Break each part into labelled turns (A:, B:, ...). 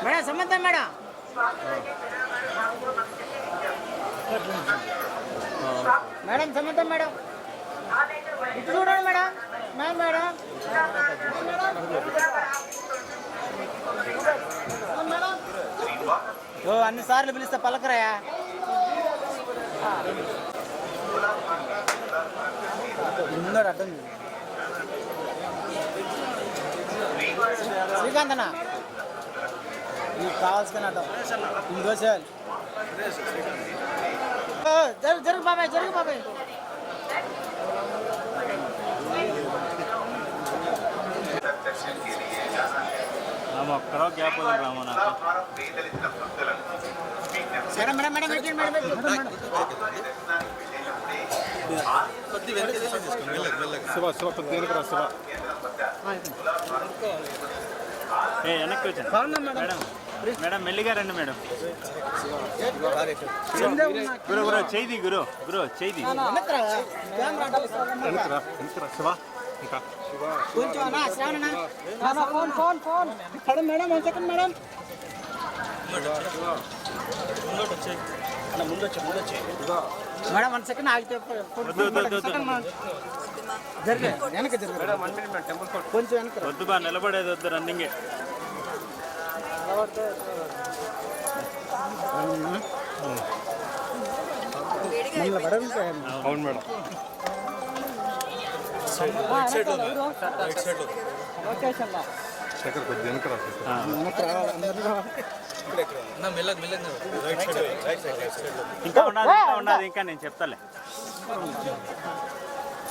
A: madam సమంతం madam madam సమంతం madam ఇటు చూడండి madam madam madam ఓ అన్నిసార్లు పిలిస్తే పలకరాయా ముందర అర్థం శ్రీకాంత్ అన్న నీకు కావాల్సిన అర్థం ఇంకో చేయాలి జరుగు బాబాయ్ జరుగు బాబాయ్
B: ఒక్కడో గ్యాప్ రామా నాకు
A: మేడం మేడం మేడం మేడం
B: వెనక్కి వచ్చాను మేడం మేడం మెల్లిగా రండి మేడం గురు గురు చేయి గురు గురు చేయి
A: madam one second madam madam one second ఆగితే వెనక కొంచెం వెనక
B: వద్దు బా నిలబడేది వద్దు రన్నింగే
C: అవును మేడం శేఖర్ కొద్ది వెనక
B: ఇంకా ఉన్నది ఇంకా నేను చెప్తాలే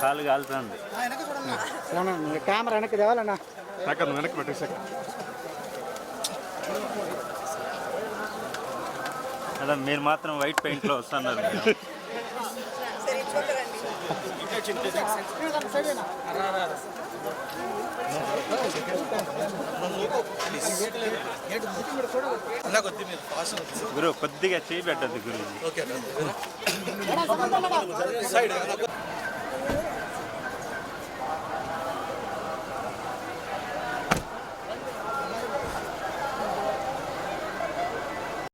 B: కాలు కాలుతుంది
A: కెమెరా వెనక్కి తేవాలన్నా
C: శేఖర్ నువ్వు వెనక్కి పెట్టే శేఖర్
B: అలా మీరు మాత్రం వైట్ పెయింట్లో వస్తున్నారు గురు కొద్దిగా చేయి పెట్టద్దు గురు